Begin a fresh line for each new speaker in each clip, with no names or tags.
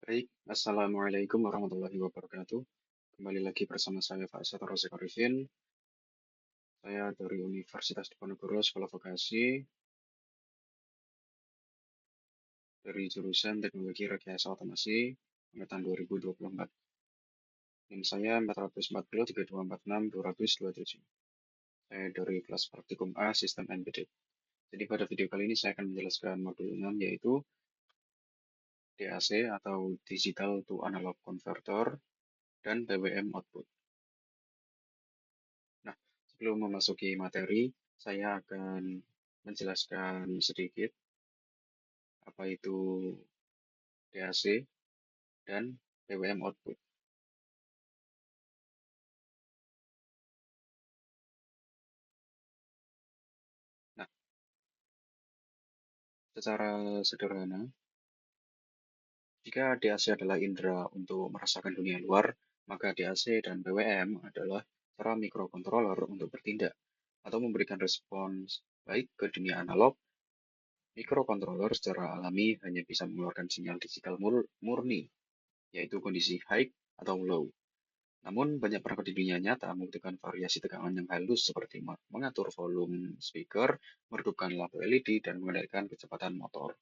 Baik, Assalamualaikum warahmatullahi wabarakatuh. Kembali lagi bersama saya Faisal Rozik Arifin. Saya dari Universitas Diponegoro Sekolah Vokasi dari jurusan Teknologi Rekayasa Otomasi angkatan 2024. NIM saya 440 3246227. Saya dari kelas praktikum A Sistem Embedded. Jadi pada video kali ini saya akan menjelaskan modul 6 yaitu DAC atau Digital to Analog Converter dan PWM Output. Nah, sebelum memasuki materi, saya akan menjelaskan sedikit apa itu DAC dan PWM output. Nah, secara sederhana, jika DAC adalah indera untuk merasakan dunia luar, maka DAC dan PWM adalah cara mikrokontroler untuk bertindak atau memberikan respons baik ke dunia analog. Mikrokontroler secara alami hanya bisa mengeluarkan sinyal digital murni, yaitu kondisi high atau low. Namun, banyak perangkat di dunia nyata membutuhkan variasi tegangan yang halus seperti mengatur volume speaker, meredupkan lampu LED, dan mengendalikan kecepatan motor.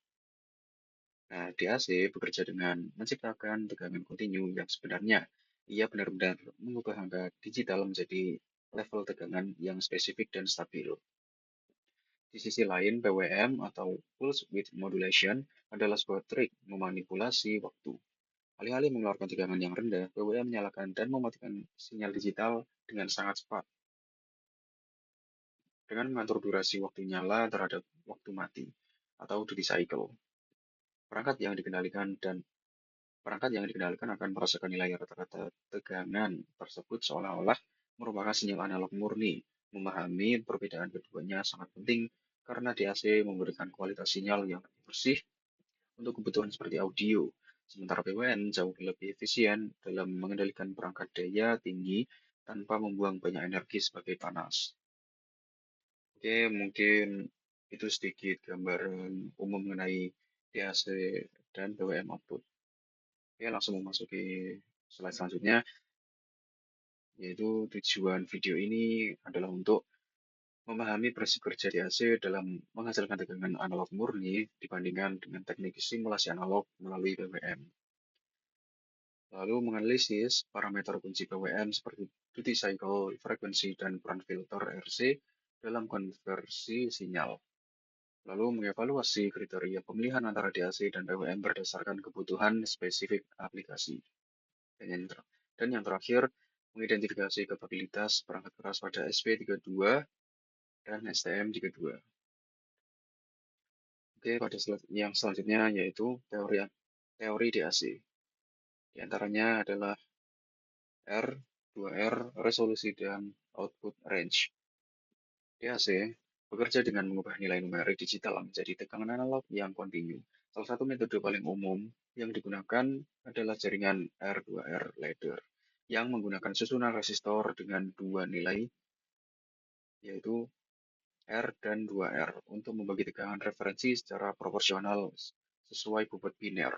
Nah, DAC bekerja dengan menciptakan tegangan kontinu yang sebenarnya. Ia benar-benar mengubah angka digital menjadi level tegangan yang spesifik dan stabil. Di sisi lain, PWM atau Pulse Width Modulation adalah sebuah trik memanipulasi waktu. Alih-alih mengeluarkan tegangan yang rendah, PWM menyalakan dan mematikan sinyal digital dengan sangat cepat, dengan mengatur durasi waktu nyala terhadap waktu mati, atau duty cycle. Perangkat yang dikendalikan dan perangkat yang dikendalikan akan merasakan nilai rata-rata tegangan tersebut seolah-olah merupakan sinyal analog murni. Memahami perbedaan keduanya sangat penting karena DAC memberikan kualitas sinyal yang lebih bersih untuk kebutuhan seperti audio, sementara PWN jauh lebih efisien dalam mengendalikan perangkat daya tinggi tanpa membuang banyak energi sebagai panas. Oke, mungkin itu sedikit gambaran umum mengenai DAC dan PWM output. Oke, langsung memasuki slide selanjutnya, yaitu tujuan video ini adalah untuk memahami prinsip kerja DAC dalam menghasilkan tegangan analog murni dibandingkan dengan teknik simulasi analog melalui PWM. Lalu menganalisis parameter kunci PWM seperti duty cycle, frekuensi, dan peran filter RC dalam konversi sinyal. Lalu mengevaluasi kriteria pemilihan antara DAC dan PWM berdasarkan kebutuhan spesifik aplikasi. Dan yang terakhir, mengidentifikasi kapabilitas perangkat keras pada SP32 dan STM32. Oke, pada slide yang selanjutnya yaitu teori DAC. Di antaranya adalah R, 2R, resolusi, dan output range. DAC bekerja dengan mengubah nilai numerik digital menjadi tegangan analog yang kontinu. Salah satu metode paling umum yang digunakan adalah jaringan R2R ladder yang menggunakan susunan resistor dengan dua nilai, yaitu R dan 2R, untuk membagi tegangan referensi secara proporsional sesuai bobot biner.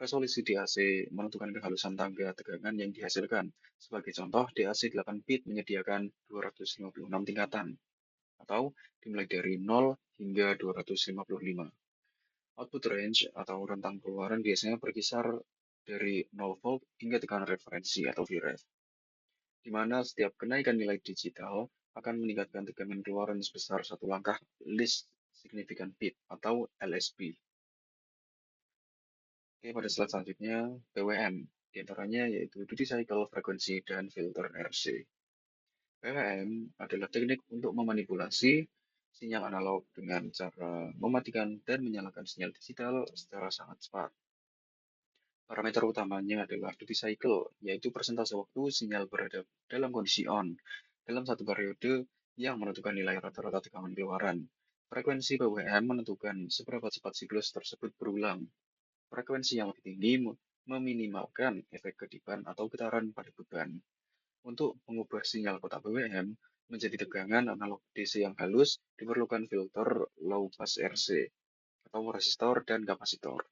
Resolusi DAC menentukan kehalusan tangga tegangan yang dihasilkan. Sebagai contoh, DAC 8 bit menyediakan 256 tingkatan, atau dimulai dari 0 hingga 255. Output range atau rentang keluaran biasanya berkisar dari 0 volt hingga tekanan referensi atau Vref, di mana setiap kenaikan nilai digital akan meningkatkan tegangan keluaran sebesar satu langkah least significant bit atau LSB. Oke, pada slide selanjutnya, PWM, di antaranya yaitu duty cycle, frekuensi, dan filter RC. PWM adalah teknik untuk memanipulasi sinyal analog dengan cara mematikan dan menyalakan sinyal digital secara sangat cepat. Parameter utamanya adalah duty cycle, yaitu persentase waktu sinyal berada dalam kondisi on dalam satu periode yang menentukan nilai rata-rata tegangan keluaran. Frekuensi PWM menentukan seberapa cepat siklus tersebut berulang. Frekuensi yang lebih tinggi meminimalkan efek kedipan atau getaran pada beban. Untuk mengubah sinyal kotak PWM menjadi tegangan analog DC yang halus, diperlukan filter low pass RC atau resistor dan kapasitor.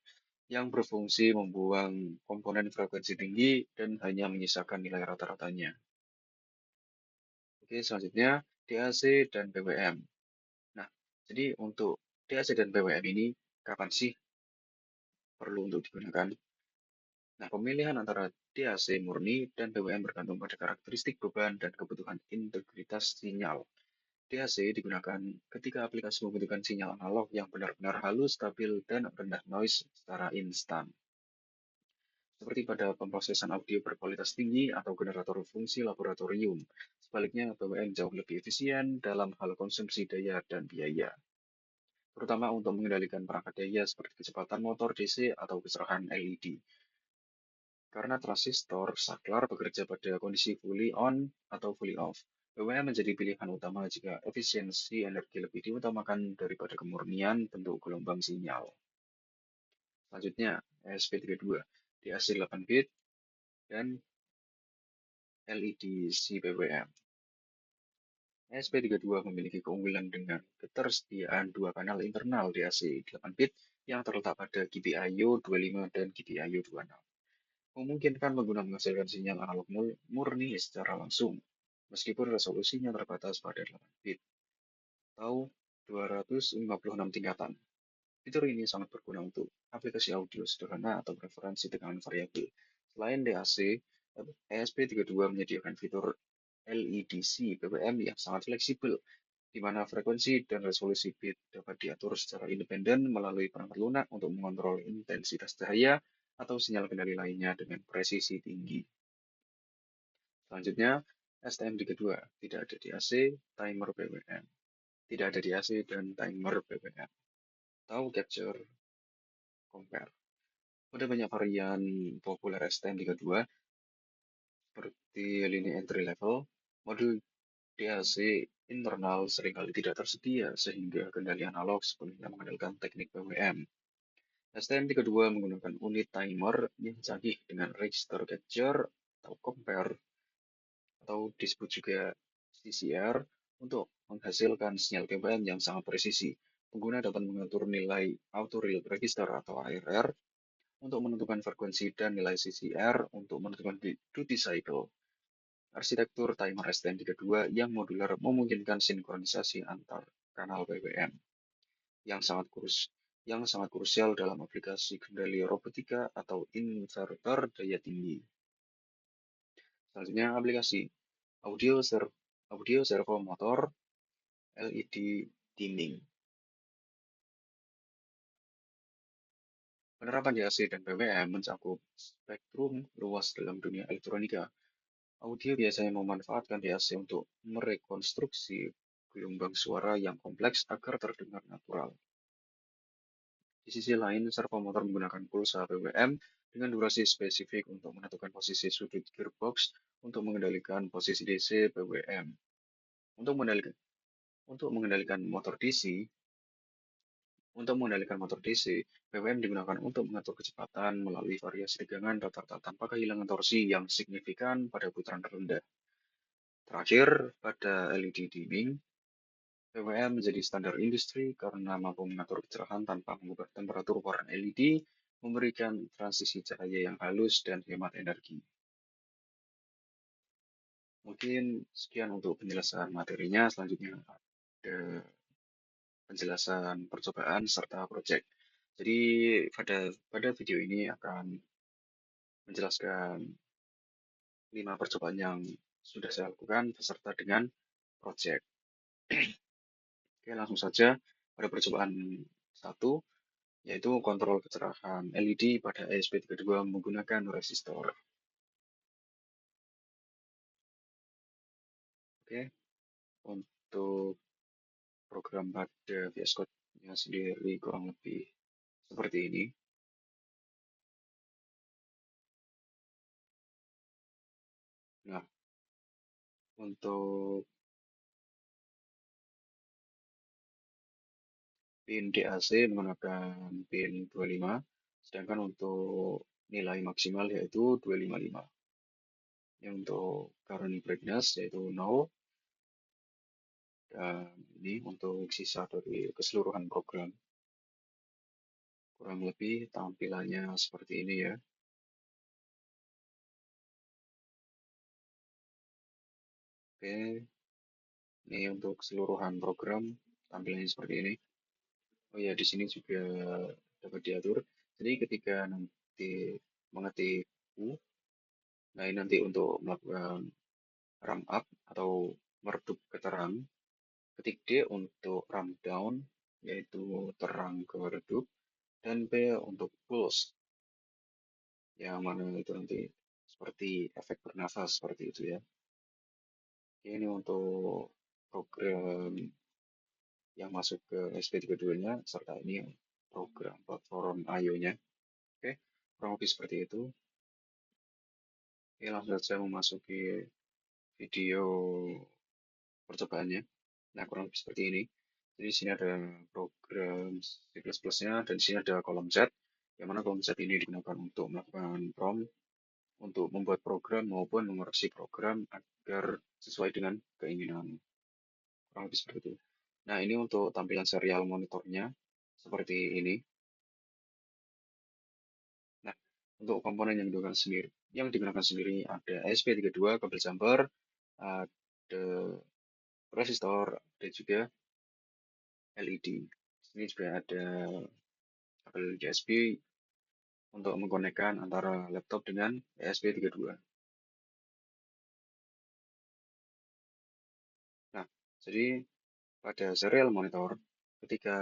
yang berfungsi membuang komponen frekuensi tinggi dan hanya menyisakan nilai rata-ratanya. Oke, selanjutnya DAC dan PWM. Nah, jadi untuk DAC dan PWM ini kapan sih perlu untuk digunakan? Nah, pemilihan antara DAC murni dan PWM bergantung pada karakteristik beban dan kebutuhan integritas sinyal. DAC digunakan ketika aplikasi membutuhkan sinyal analog yang benar-benar halus, stabil, dan rendah noise secara instan. Seperti pada pemrosesan audio berkualitas tinggi atau generator fungsi laboratorium. Sebaliknya, PWM jauh lebih efisien dalam hal konsumsi daya dan biaya, terutama untuk mengendalikan perangkat daya seperti kecepatan motor DC atau kecerahan LED. Karena transistor saklar bekerja pada kondisi fully on atau fully off, PWM menjadi pilihan utama jika efisiensi energi lebih diutamakan daripada kemurnian bentuk gelombang sinyal. Selanjutnya, ESP32, DAC 8 bit, dan LED CPWM. ESP32 memiliki keunggulan dengan ketersediaan dua kanal internal DAC 8 bit yang terletak pada GPIO 25 dan GPIO 26. Memungkinkan pengguna menghasilkan sinyal analog murni secara langsung, meskipun resolusinya terbatas pada 8 bit atau 256 tingkatan. Fitur ini sangat berguna untuk aplikasi audio sederhana atau preferensi tekanan variabel. Selain DAC, ESP32 menyediakan fitur LEDC PWM yang sangat fleksibel, di mana frekuensi dan resolusi bit dapat diatur secara independen melalui perangkat lunak untuk mengontrol intensitas cahaya atau sinyal kendali lainnya dengan presisi tinggi. Selanjutnya, STM32, tidak ada DAC, timer PWM. Tidak ada DAC dan timer PWM. Atau capture compare. Ada banyak varian populer STM32, seperti lini entry level, modul DAC internal seringkali tidak tersedia, sehingga kendali analog sepenuhnya mengandalkan teknik PWM. STM32 menggunakan unit timer yang canggih dengan register capture atau compare, atau disebut juga CCR, untuk menghasilkan sinyal PWM yang sangat presisi. Pengguna dapat mengatur nilai auto register atau ARR untuk menentukan frekuensi dan nilai CCR untuk menentukan duty cycle. Arsitektur timer STM32 yang modular memungkinkan sinkronisasi antar kanal PWM yang sangat krusial dalam aplikasi kendali robotika atau inverter daya tinggi. Selanjutnya aplikasi audio servo motor LED dimming. Penerapan DAC dan PWM mencakup spektrum luas dalam dunia elektronika. Audio biasanya memanfaatkan DAC untuk merekonstruksi gelombang suara yang kompleks agar terdengar natural. Di sisi lain, servomotor menggunakan pulsa PWM dengan durasi spesifik untuk menentukan posisi sudut gearbox untuk mengendalikan posisi DC PWM. Untuk mengendalikan motor DC, PWM digunakan untuk mengatur kecepatan melalui variasi tegangan rata-rata tanpa kehilangan torsi yang signifikan pada putaran rendah. Terakhir, pada LED dimming, PWM menjadi standar industri karena mampu mengatur kecerahan tanpa mengubah temperatur warna LED, memberikan transisi cahaya yang halus dan hemat energi. Mungkin sekian untuk penjelasan materinya. Selanjutnya ada penjelasan percobaan serta proyek. Jadi pada video ini akan menjelaskan 5 percobaan yang sudah saya lakukan beserta dengan proyek. Oke, langsung saja pada percobaan 1, yaitu kontrol kecerahan LED pada ESP32 menggunakan resistor. Oke, untuk program pada VS Code-nya sendiri kurang lebih seperti ini. Nah, untuk pin DAC menggunakan pin 25, sedangkan untuk nilai maksimal yaitu 255. Yang untuk current brightness yaitu 0, dan ini untuk sisa dari keseluruhan program. kurang lebih tampilannya seperti ini ya. Oke, ini untuk keseluruhan program tampilannya seperti ini. Oh ya, di sini juga dapat diatur. Jadi ketika nanti mengetik U, nah ini nanti untuk melakukan ram up atau meredup ke terang, ketik D untuk ram down, yaitu terang ke redup, dan P untuk pulse, yang mana itu nanti seperti efek bernafas seperti itu ya. Ini untuk program yang masuk ke SP32-nya, serta ini program platform IO-nya. Oke, kurang lebih seperti itu. Oke, langsung saja memasuki video percobaannya. Nah, kurang lebih seperti ini. Jadi di sini ada program C++-nya, dan di sini ada kolom Z, yang mana kolom Z ini digunakan untuk melakukan prompt, untuk membuat program maupun mengoreksi program agar sesuai dengan keinginan. Kurang lebih seperti itu. Nah, ini untuk tampilan serial monitornya, seperti ini. Nah, untuk komponen yang digunakan sendiri ada ESP32, kabel jumper, ada resistor, dan juga LED. Ini juga ada kabel USB untuk mengkonekkan antara laptop dengan ESP32. Nah, jadi pada serial monitor, ketika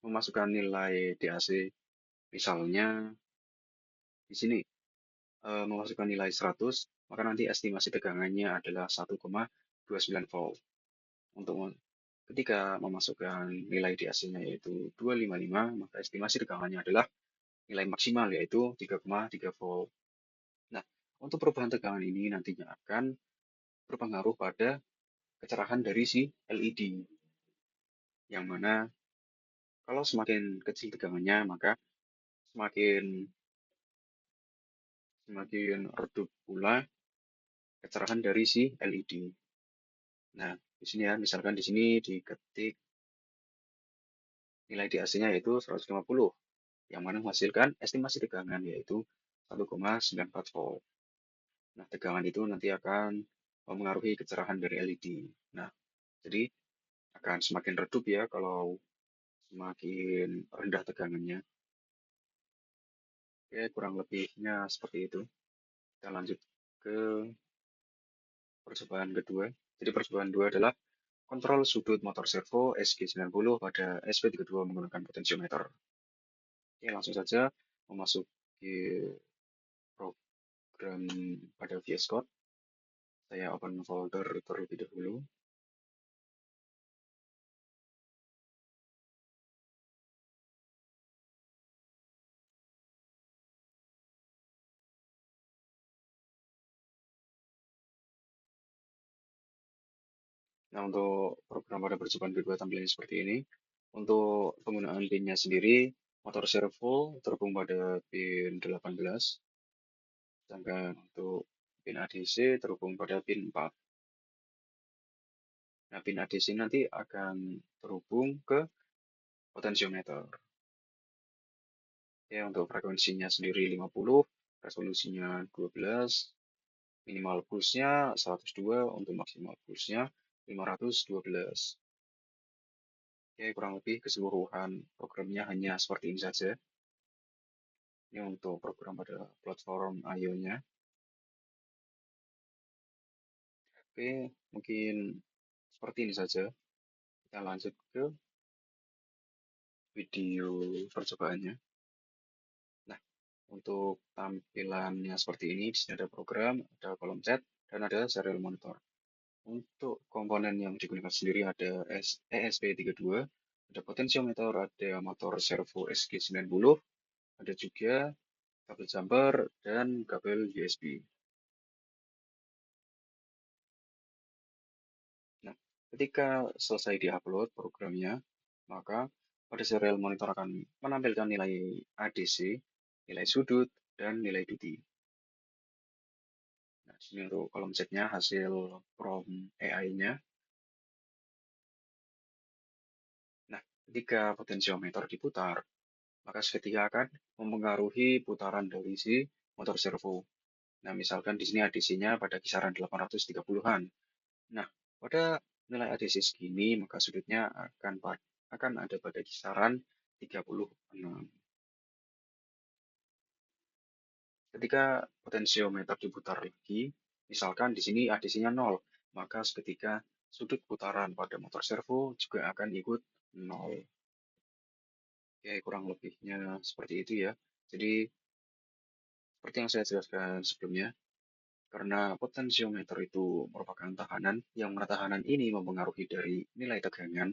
memasukkan nilai DAC, misalnya di sini memasukkan nilai 100, maka nanti estimasi tegangannya adalah 1,29 volt. Untuk ketika memasukkan nilai DAC-nya yaitu 255, maka estimasi tegangannya adalah nilai maksimal yaitu 3,3 volt. Nah, untuk perubahan tegangan ini nantinya akan berpengaruh pada kecerahan dari si LED, yang mana kalau semakin kecil tegangannya, maka semakin semakin redup pula kecerahan dari si LED. Nah, di sini ya, misalkan di sini diketik nilai DAC-nya yaitu 150, yang mana menghasilkan estimasi tegangan yaitu 1,94 volt. Nah, tegangan itu nanti akan mempengaruhi kecerahan dari LED. Nah, jadi akan semakin redup ya kalau semakin rendah tegangannya. Oke, kurang lebihnya seperti itu. Kita lanjut ke percobaan kedua. Jadi percobaan kedua adalah kontrol sudut motor servo SG90 pada SP32 menggunakan potensiometer. Oke, langsung saja memasuki program pada VS Code. Saya open folder terlebih dahulu. Nah, untuk program pada percobaan kedua tampilannya seperti ini. Untuk penggunaan pinnya sendiri, motor servo terhubung pada pin 18, sedangkan untuk pin ADC terhubung pada pin 4. Nah, pin ADC nanti akan terhubung ke potensiometer. Ya, untuk frekuensinya sendiri 50, resolusinya 12, minimal pulse-nya 102, untuk maksimal pulse-nya 512. Oke, kurang lebih keseluruhan programnya hanya seperti ini saja. Ini untuk program pada platform IO-nya. Oke, mungkin seperti ini saja. Kita lanjut ke video percobaannya. Nah, untuk tampilannya seperti ini, di sini ada program, ada kolom chat, dan ada serial monitor. Untuk komponen yang digunakan sendiri ada ESP32, ada potensiometer, ada motor servo SG90, ada juga kabel jumper, dan kabel USB. Nah, ketika selesai diupload programnya, maka pada serial monitor akan menampilkan nilai ADC, nilai sudut, dan nilai duty. Nah, di sini untuk kolom chatnya hasil from AI-nya. Nah, ketika potensiometer diputar, maka seketika akan mempengaruhi putaran dari si motor servo. Nah, misalkan di sini ADC-nya pada kisaran 830-an. Nah, pada nilai ADC segini, maka sudutnya akan ada pada kisaran 36. Ketika potensiometer diputar lagi, misalkan di sini ADC-nya 0, maka seketika sudut putaran pada motor servo juga akan ikut 0. Oke, kurang lebihnya seperti itu ya. Jadi, seperti yang saya jelaskan sebelumnya, karena potensiometer itu merupakan tahanan, yang mana tahanan ini mempengaruhi dari nilai tegangan,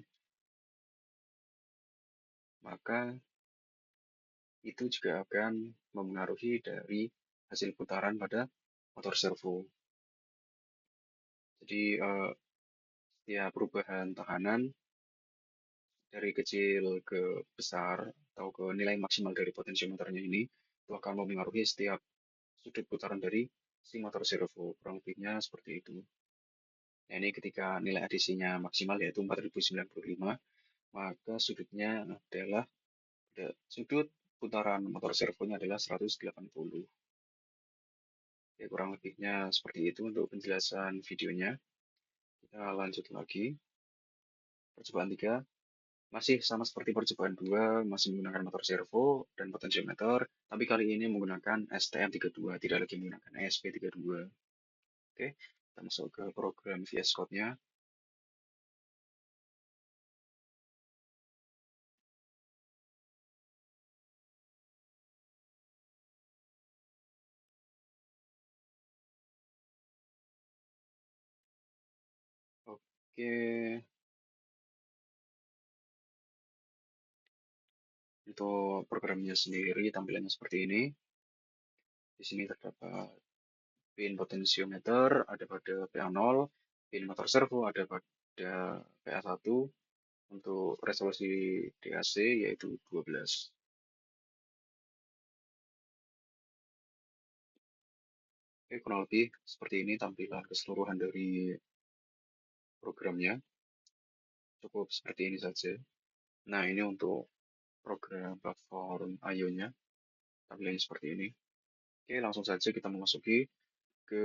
maka itu juga akan mempengaruhi dari hasil putaran pada motor servo. Jadi, setiap perubahan tahanan dari kecil ke besar atau ke nilai maksimal dari potensiometernya ini, itu akan mempengaruhi setiap sudut putaran dari si motor servo. Kurang lebihnya seperti itu. Nah, ini ketika nilai ADC-nya maksimal yaitu 4095, maka sudutnya adalah sudut putaran motor servonya adalah 180. Ya, kurang lebihnya seperti itu untuk penjelasan videonya. Kita lanjut lagi. Percobaan 3 masih sama seperti percobaan 2, masih menggunakan motor servo dan potensiometer, tapi kali ini menggunakan STM32, tidak lagi menggunakan ESP32. Oke, kita masuk ke program VS Code-nya. Oke, untuk programnya sendiri tampilannya seperti ini. Di sini terdapat pin potensiometer ada pada PA0, pin motor servo ada pada PA1, untuk resolusi DAC yaitu 12. Oke, kurang lebih seperti ini tampilan keseluruhan dari programnya. Cukup seperti ini saja. Nah, ini untuk program platform IO-nya. Tampilannya seperti ini. Oke, langsung saja kita memasuki ke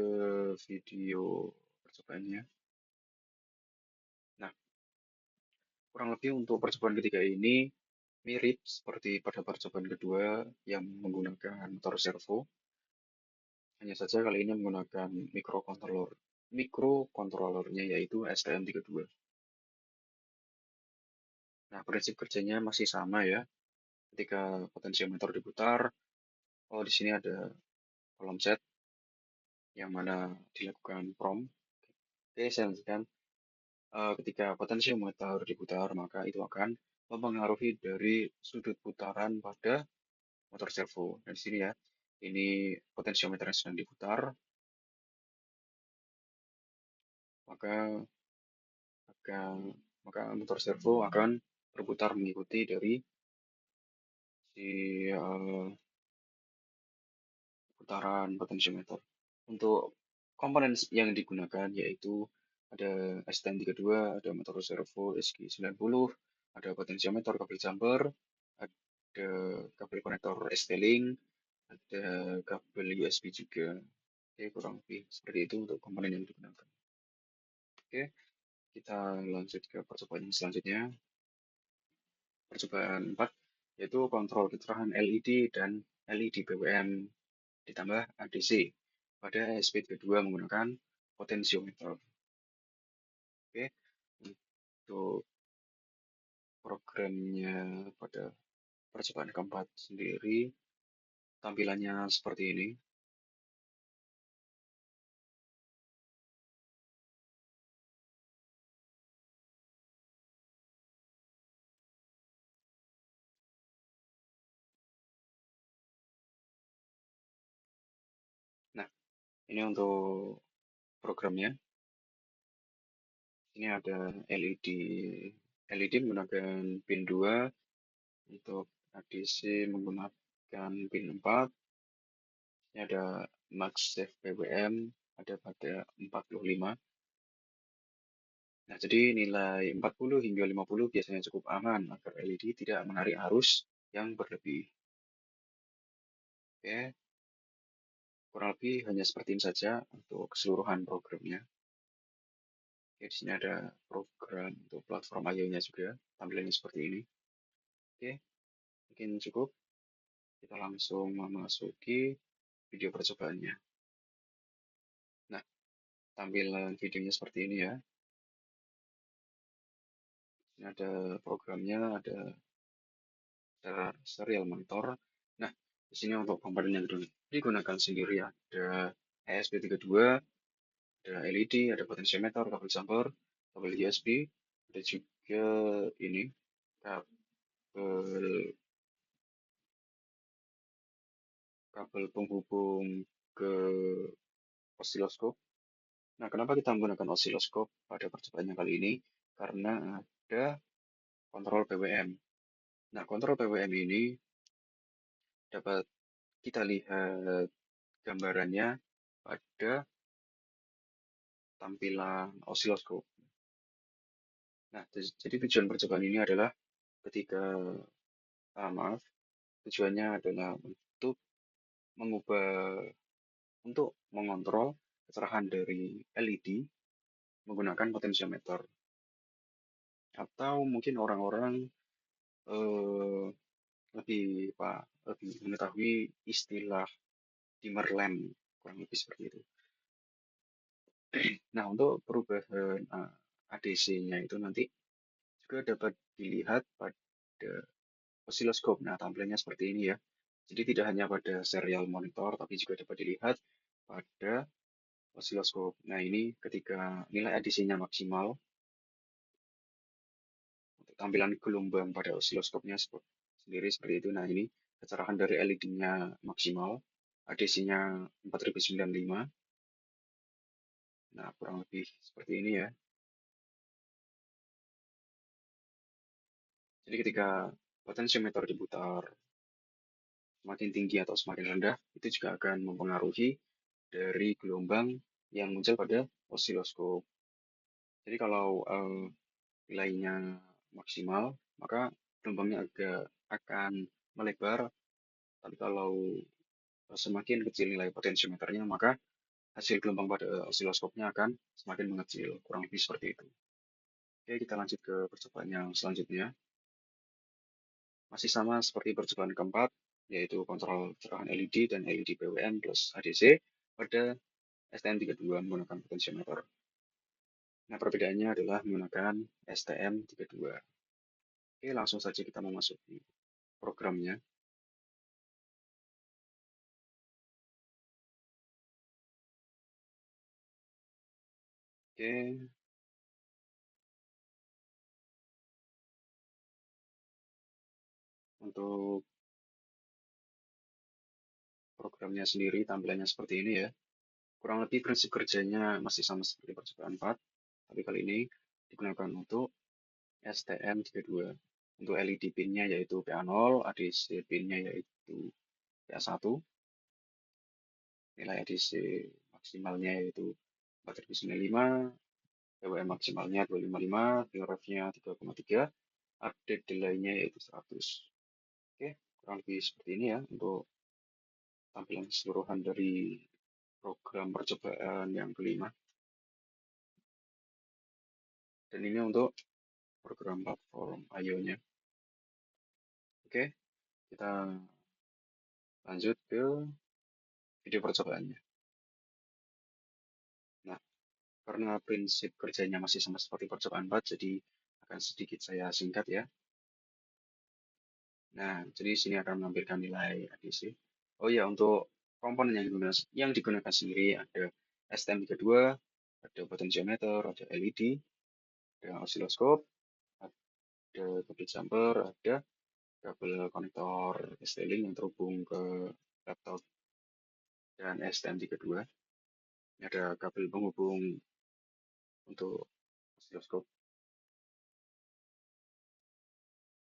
video percobaannya. Nah, kurang lebih untuk percobaan ketiga ini mirip seperti pada percobaan kedua yang menggunakan motor servo. Hanya saja kali ini menggunakan mikrokontrollernya yaitu STM32. Nah, prinsip kerjanya masih sama ya. Ketika potensiometer diputar, oh di sini ada kolom set yang mana dilakukan prom. Oke, saya lanjutkan. Ketika potensiometer diputar, maka itu akan mempengaruhi dari sudut putaran pada motor servo. Dan di sini ya, ini potensiometer yang sedang diputar, maka akan motor servo akan berputar mengikuti dari si putaran potensiometer. Untuk komponen yang digunakan yaitu ada STM32, ada motor servo SG90, ada potensiometer, kabel jumper, ada kabel konektor ST-Link, ada kabel USB juga. Oke, kurang lebih seperti itu untuk komponen yang digunakan. Oke, kita lanjut ke percobaan yang selanjutnya. Percobaan 4, yaitu kontrol keterangan LED dan LED PWM ditambah ADC pada ESP32 menggunakan potensiometer. Oke, untuk programnya pada percobaan keempat sendiri tampilannya seperti ini. Nah, ini untuk programnya. Ini ada LED. LED menggunakan pin 2, untuk ADC menggunakan pin 4. Ini ada MagSafe PWM, ada pada 45. Nah, jadi nilai 40 hingga 50 biasanya cukup aman agar LED tidak menarik arus yang berlebih. Oke, kurang lebih hanya seperti ini saja untuk keseluruhan programnya. Oke, di sini ada program untuk platform IO-nya juga, tampilannya seperti ini. Oke, mungkin cukup. Kita langsung memasuki video percobaannya. Nah, tampilan videonya seperti ini ya. Ini ada programnya, ada serial monitor. Nah, di sini untuk komponen yang digunakan sendiri ada ESP32, ada LED, ada potentiometer, kabel jumper, kabel USB, ada juga ini kabel penghubung ke osiloskop. Nah, kenapa kita menggunakan osiloskop pada percobaan yang kali ini? Karena ada kontrol PWM. Nah, kontrol PWM ini dapat kita lihat gambarannya pada tampilan osiloskop. Nah, jadi tujuan percobaan ini adalah ketika, maaf, tujuannya adalah untuk mengontrol kecerahan dari LED menggunakan potentiometer. Atau mungkin orang-orang eh, lebih mengetahui istilah dimmer lamp, kurang lebih seperti itu. Nah, untuk perubahan ADC-nya itu nanti juga dapat dilihat pada osiloskop. Nah, tampilannya seperti ini ya. Jadi tidak hanya pada serial monitor, tapi juga dapat dilihat pada osiloskop. Nah, ini ketika nilai ADC-nya maksimal, untuk tampilan gelombang pada osiloskopnya sendiri seperti itu. Nah, ini kecerahan dari LED-nya maksimal, ADC-nya 4095. Nah, kurang lebih seperti ini ya. Jadi ketika potensiometer diputar semakin tinggi atau semakin rendah, itu juga akan mempengaruhi dari gelombang yang muncul pada osiloskop. Jadi kalau nilainya maksimal, maka gelombangnya akan melebar. Tapi kalau semakin kecil nilai potensiometernya, maka hasil gelombang pada osiloskopnya akan semakin mengecil. Kurang lebih seperti itu. Oke, kita lanjut ke percobaan yang selanjutnya. Masih sama seperti percobaan keempat, yaitu kontrol cerahan LED dan LED PWM plus ADC pada STM32 menggunakan potensiometer. Nah, perbedaannya adalah menggunakan STM32. Oke, langsung saja kita memasuki programnya. Oke, untuk programnya sendiri tampilannya seperti ini ya. Kurang lebih prinsip kerjanya masih sama seperti percobaan 4, tapi kali ini digunakan untuk STM32. Untuk LED pin-nya yaitu PA0, ADC pin-nya yaitu PA1, nilai ADC maksimalnya yaitu 4095, PWM maksimalnya 255, VRF-nya 3,3, update delay-nya yaitu 100. Oke, kurang lebih seperti ini ya untuk tampilan keseluruhan dari program percobaan yang kelima. Dan ini untuk program platform IO-nya. Oke, kita lanjut ke video percobaannya. Nah, karena prinsip kerjanya masih sama seperti percobaan 4, jadi akan sedikit saya singkat ya. Nah, jadi sini akan menampilkan nilai ADC. Oh ya, untuk komponen yang digunakan sendiri ada STM32, ada potentiometer, ada LED, ada osiloskop, ada kabel jumper, ada kabel konektor ST-Link yang terhubung ke laptop dan STM32. Ini ada kabel penghubung untuk osiloskop.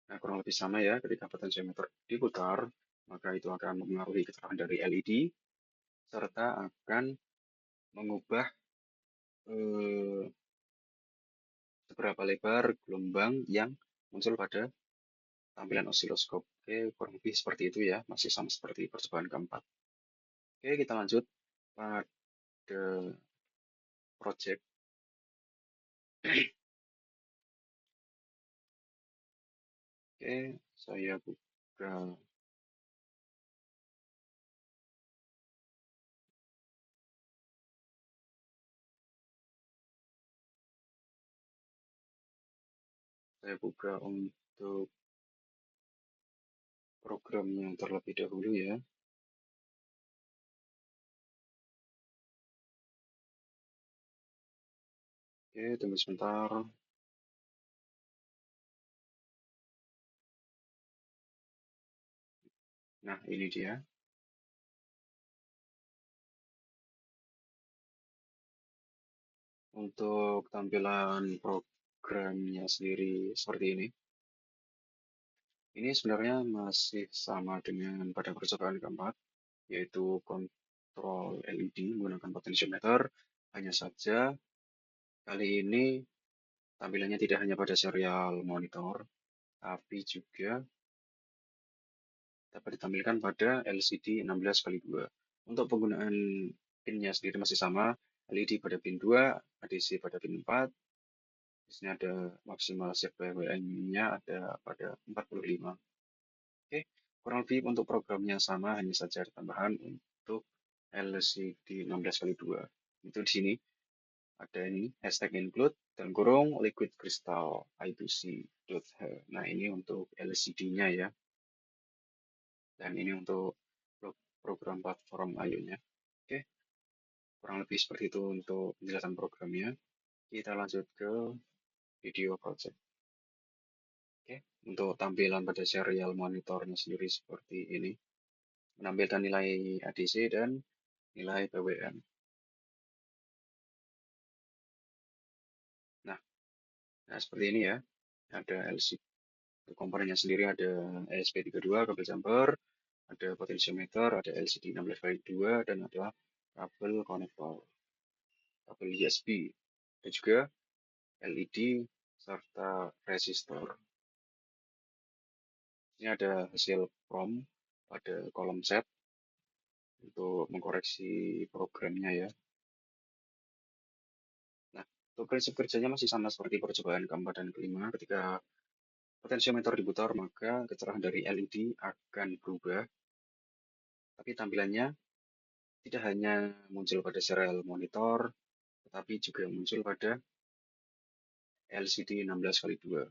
Nah, kurang lebih sama ya, ketika potensiometer diputar, maka itu akan mempengaruhi kecerahan dari LED, serta akan mengubah eh, seberapa lebar gelombang yang muncul pada tampilan osiloskop. Oke, kurang lebih seperti itu ya, masih sama seperti percobaan keempat. Oke, kita lanjut pada project. Oke, saya buka untuk programnya terlebih dahulu ya. Oke, tunggu sebentar. Nah, ini dia. Untuk tampilan programnya sendiri seperti ini. Ini sebenarnya masih sama dengan pada percobaan keempat, yaitu kontrol LED menggunakan potentiometer. Hanya saja kali ini tampilannya tidak hanya pada serial monitor, tapi juga dapat ditampilkan pada LCD 16x2. Untuk penggunaan pinnya sendiri masih sama, LED pada pin 2, ADC pada pin 4. Di sini ada maksimal save PWM-nya ada pada 45. Oke, kurang lebih untuk programnya sama, hanya saja ada tambahan untuk LCD 16x2. Itu di sini ada ini hashtag include dan kurung liquid crystal I2C.H. Nah, ini untuk LCD-nya ya. Dan ini untuk program platform IO-nya. Oke, kurang lebih seperti itu untuk penjelasan programnya. Kita lanjut ke video project. Oke, untuk tampilan pada serial monitornya sendiri seperti ini. Menampilkan nilai ADC dan nilai PWM. Nah, seperti ini ya. Ada LCD. Komponennya sendiri ada ESP32, kabel jumper, ada potentiometer, ada LCD 16x2, dan ada kabel konektor, kabel USB, dan juga LED, serta resistor. Ini ada hasil PROM pada kolom set untuk mengkoreksi programnya ya. Nah, untuk prinsip kerjanya masih sama seperti percobaan keempat dan kelima. Ketika potentiometer diputar, maka kecerahan dari LED akan berubah. Tapi tampilannya tidak hanya muncul pada serial monitor, tetapi juga muncul pada LCD 16x2.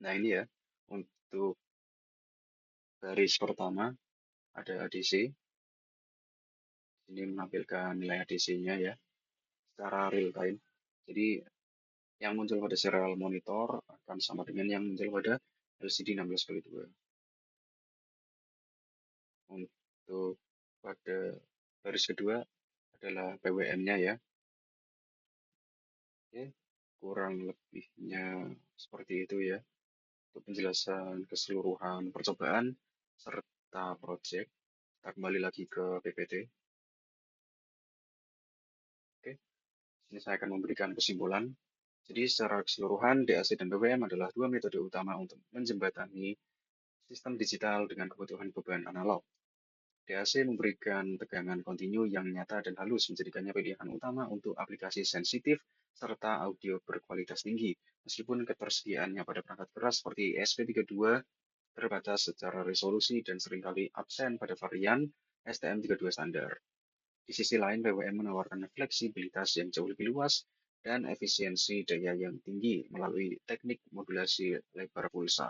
Nah, ini ya, untuk baris pertama ada ADC. Ini menampilkan nilai ADC-nya ya, secara real time. Jadi, yang muncul pada serial monitor akan sama dengan yang muncul pada LCD 16x2. Untuk pada baris kedua adalah PWM-nya ya. Oke, kurang lebihnya seperti itu ya. Untuk penjelasan keseluruhan percobaan serta project, kita kembali lagi ke PPT. Oke, sini saya akan memberikan kesimpulan. Jadi secara keseluruhan, DAC dan PWM adalah dua metode utama untuk menjembatani sistem digital dengan kebutuhan beban analog. DAC memberikan tegangan kontinu yang nyata dan halus, menjadikannya pilihan utama untuk aplikasi sensitif serta audio berkualitas tinggi, meskipun ketersediaannya pada perangkat keras seperti ESP32 terbatas secara resolusi dan seringkali absen pada varian STM32 standar. Di sisi lain, PWM menawarkan fleksibilitas yang jauh lebih luas dan efisiensi daya yang tinggi melalui teknik modulasi lebar pulsa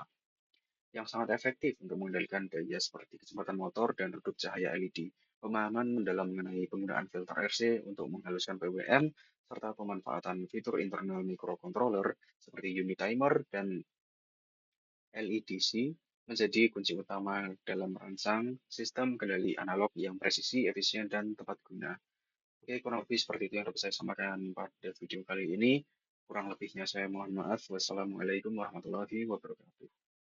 yang sangat efektif untuk mengendalikan daya seperti kecepatan motor dan redup cahaya LED. Pemahaman mendalam mengenai penggunaan filter RC untuk menghaluskan PWM, serta pemanfaatan fitur internal microcontroller seperti unit timer dan LEDC menjadi kunci utama dalam merancang sistem kendali analog yang presisi, efisien, dan tepat guna. Oke, kurang lebih seperti itu yang dapat saya sampaikan pada video kali ini. Kurang lebihnya saya mohon maaf. Wassalamualaikum warahmatullahi wabarakatuh.